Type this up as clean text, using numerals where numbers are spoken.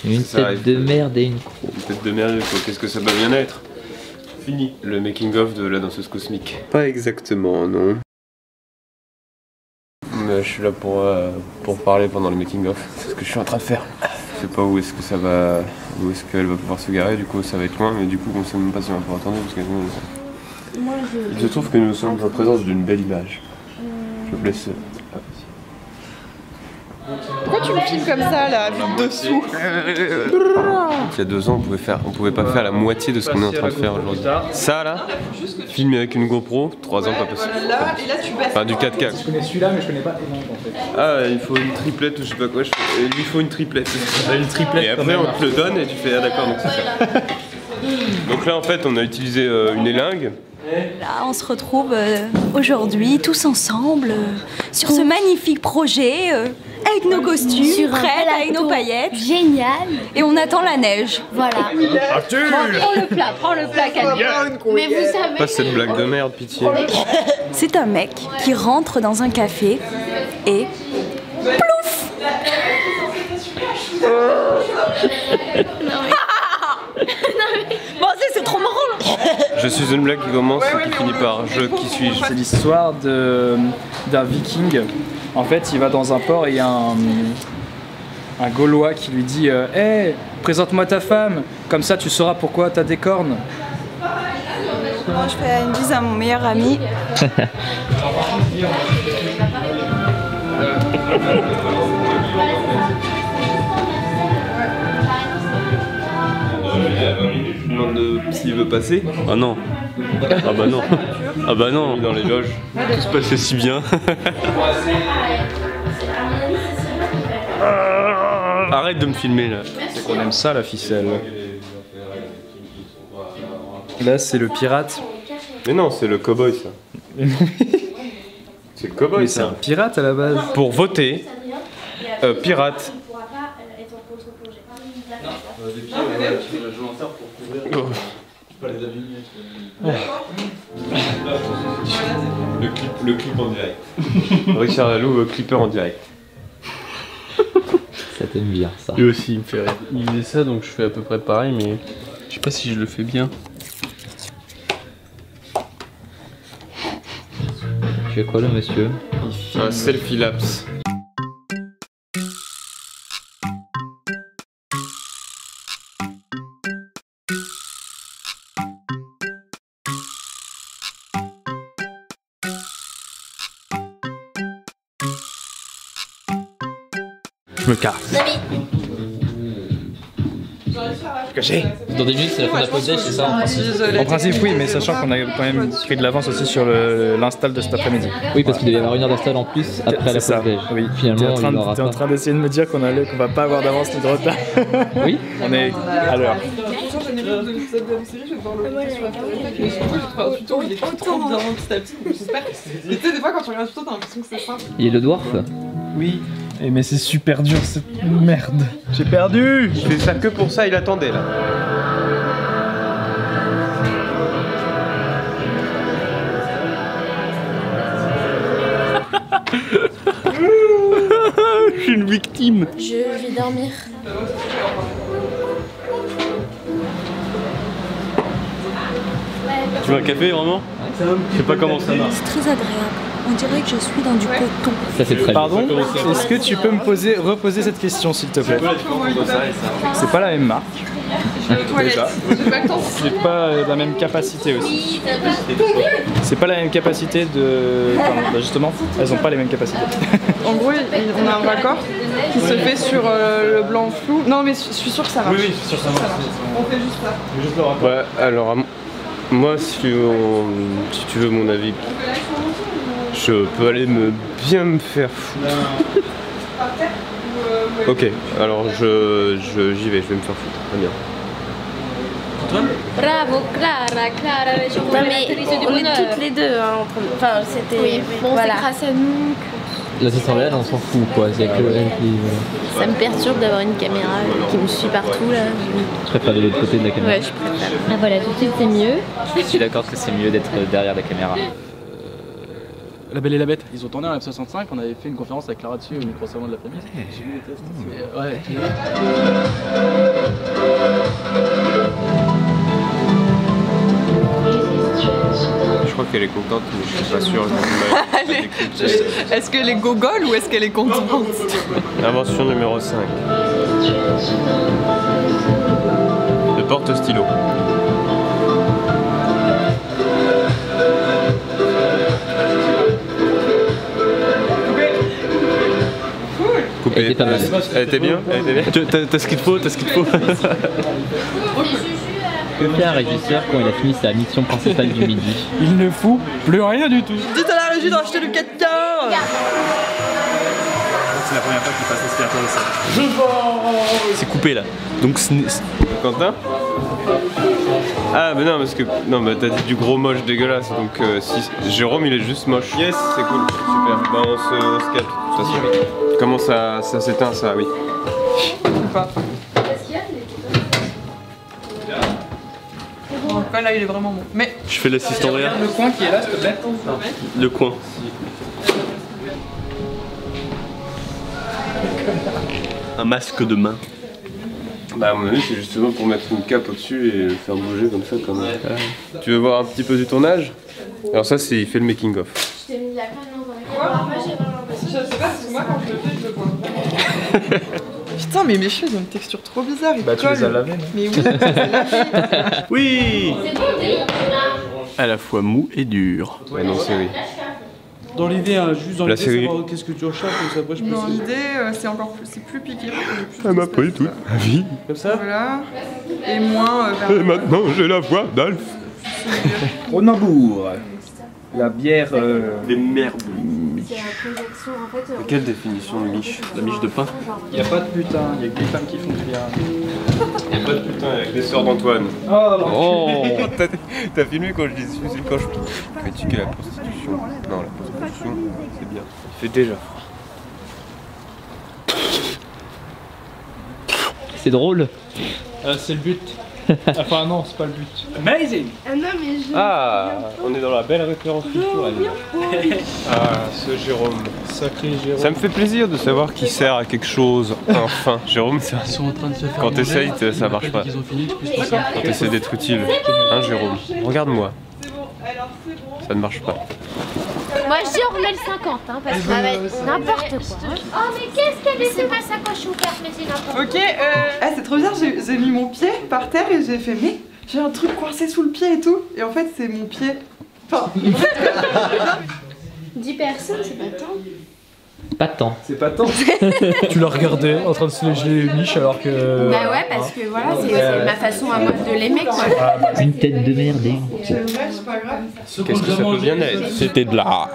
Une tête de merde et une croix. Une tête de merde, qu'est-ce que ça va bien être? Fini. Le making-of de la danseuse cosmique. Pas exactement, non. Mais je suis là pour parler pendant le making-of. C'est ce que je suis en train de faire. Je sais pas où est-ce que ça va, où est-ce qu'elle va pouvoir se garer, du coup ça va être loin, mais du coup on sait même pas si on va pouvoir attendre parce que il se trouve que nous sommes en présence d'une belle image. Je vous laisse. Pourquoi tu me filmes comme ça là, vite dessous? Il y a 2 ans on pouvait pas faire la moitié de ce qu'on est en train de faire aujourd'hui. Ça là, filmé avec une GoPro, 3 ans pas possible. Là, et là tu passes. Enfin du 4K. Je connais celui-là mais je connais pas les noms en fait. Ah il faut une triplette ou je sais pas quoi, il lui faut une triplette. Une triplette. Et après on te le donne et tu fais ah d'accord donc c'est ça. Donc là en fait on a utilisé une élingue. Là, on se retrouve aujourd'hui tous ensemble sur ce magnifique projet avec nos costumes, prêts, avec nos paillettes. Génial. Et on attend la neige. Voilà. Prends le plat, Camille. Mais vous savez... Pas cette blague de merde, pitié. C'est un mec qui rentre dans un café et... Plouf. Bon, c'est trop marrant là. Je suis une blague qui commence et qui finit par je qui suis-je. C'est l'histoire d'un viking. En fait, il va dans un port et il y a un Gaulois qui lui dit hey, présente-moi ta femme, comme ça tu sauras pourquoi t'as des cornes. Moi, je fais une bise à mon meilleur ami. Je demande s'il veut passer. Ah non. Ah bah non. Ah bah non. Dans les loges. Tout se passait si bien. Arrête de me filmer là. C'est qu'on aime ça la ficelle. Là c'est le pirate. Mais non, c'est le cowboy ça. C'est le cowboy Mais c'est un pirate à la base. Pour voter, pirate. Le clip en direct. Richard Laloux, clipper en direct. Ça t'aime bien ça. Lui aussi il me fait rire. Il faisait ça donc je fais à peu près pareil mais je sais pas si je le fais bien. Tu fais quoi le monsieur? Un selfie lapse. Je me casse. Caché. Dans des minutes c'est la fin de la pause déj, c'est ça en principe? En principe oui, mais sachant qu'on a quand même pris de l'avance aussi sur l'install de cet après-midi. Oui, parce qu'il devait y avoir 1 heure d'install en plus après la pause déj. Oui. Finalement T'es en train d'essayer de me dire qu'on va pas avoir d'avance ni de retard. Oui. On est à l'heure. De l'épisode de la série, je vais devoir le regarder sur internet. Mais je trouve que faire un tuto, il est trop bien petit à petit. J'espère. Mais tu sais, des fois quand tu regardes un tuto, t'as l'impression que c'est simple. Il est le dwarf? Oui. Mais c'est super dur cette merde. J'ai perdu. Il fait ça que pour ça, il attendait là. Je suis une victime. Je vais dormir. Tu veux un café vraiment? Je sais pas comment ça marche. C'est très agréable. On dirait que je suis dans du coton. Ça c'est très Pardon? Est-ce que tu peux me reposer cette question s'il te plaît? C'est pas la même marque. Déjà. J'ai pas le temps. C'est pas la même capacité aussi. C'est pas la même capacité de... Pardon, bah justement, elles ont pas les mêmes capacités. En gros, on a un raccord qui se fait sur le blanc flou. Non, mais je suis sûre que ça marche. Oui, sur ça marche. On fait juste ça. Juste le raccord. Ouais, alors moi si tu veux mon avis, je peux aller bien me faire foutre. Ok, alors j'y vais, je vais me faire foutre, très bien. Bravo, Clara, Clara, mais on est toutes les deux, hein, enfin c'était... Oui, bon, voilà. C'est grâce à nous que... L'assistant réel, on s'en fout quoi, c'est que elle qui... Ça me perturbe d'avoir une caméra qui me suit partout là. Je préfère de l'autre côté de la caméra. Ouais, je préfère. Ah voilà, tout de suite c'est mieux. Je suis d'accord que c'est mieux d'être derrière la caméra. La Belle et la Bête, ils ont tourné en F65, on avait fait une conférence avec Clara dessus au micro-salon de la famille. J'ai vu les tests. Ouais. qu'elle est contente, mais je suis pas sûr. Est-ce qu'elle est gogole ou est-ce qu'elle est contente? Invention numéro 5. Le porte-stylo. Elle était pas mal. Elle était bien? T'as ce qu'il te faut, t'as ce qu'il te faut. Que fait un régisseur quand il a fini sa mission principale du midi? Il ne fout plus rien du tout. Dites à la régie d'acheter le 4 quarts. C'est la première fois qu'il passe l'aspirateur de ça. C'est coupé là. Donc Quentin? Ah mais non parce que non mais t'as dit du gros moche dégueulasse donc si Jérôme il est juste moche. Yes c'est cool, super. Bah on se calme de toute façon. Comment ça s'éteint ça, oui. Pas. Bon, là il est vraiment bon. Mais je fais l'assistant réel. Le coin qui est là s'il te plaît. Le coin. Un masque de main. Bah à mon avis c'est justement pour mettre une cape au-dessus et le faire bouger comme ça comme... Tu veux voir un petit peu du tournage? Alors ça c'est il fait le making of. je sais pas, parce que moi quand je le fais, je le vois. Putain mais mes cheveux ils ont une texture trop bizarre, ils Bah tu les as lavés non? Mais oui, Oui. À la fois mou et dur. Ouais non c'est oui. Dans l'idée, hein, juste dans La l'idée, série. savoir qu'est-ce que tu recherches, comme ça après je peux dans essayer. l'idée c'est encore plus, c'est plus piqué. Ça m'a pris toute ma vie. Comme ça. Voilà. Et moins vers Et maintenant j'ai la voix d'Alf. Cronenbourg. La bière. Les merdes. Quelle définition de miche? La miche de pain. Il n'y a pas de putain, il y a que des femmes qui font du bien. Y'a pas de putain avec les sœurs d'Antoine. Oh, T'as filmé quand je dis quand je critiquais la prostitution. Non la prostitution c'est bien. Il fait déjà. C'est drôle. c'est le but. Enfin non, c'est pas le but. Amazing. Ah, on est dans la belle référence culturelle. Ah, ce Jérôme. Sacré Jérôme. Ça me fait plaisir de savoir qu'il sert à quelque chose, enfin. Jérôme, ça... Ils sont en train de se faire Quand manger. t'essayes, ça marche pas. Ils ont fini, tu peux se passer. Quand t'essaies d'être utile. Hein, Jérôme? Regarde-moi. C'est bon, alors c'est bon. Ça ne marche pas. Moi je dis on remet le 50 hein, parce que ça va être n'importe quoi. Oh mais qu'est-ce qu'elle est? C'est pas sacoche ouverte mais c'est n'importe quoi. Ok, c'est trop bizarre, j'ai mis mon pied par terre et j'ai fait mais j'ai un truc coincé sous le pied et tout. Et en fait c'est mon pied. Enfin, 10 personnes c'est pas tant. Pas tant. C'est pas tant. Tu l'as regardé en train de se léger les miches alors que. Bah ouais parce que voilà c'est ma façon à moi de l'aimer quoi. Une tête de merde. c'est vrai, c'est pas grave. Qu'est-ce que ça peut bien être? C'était de la...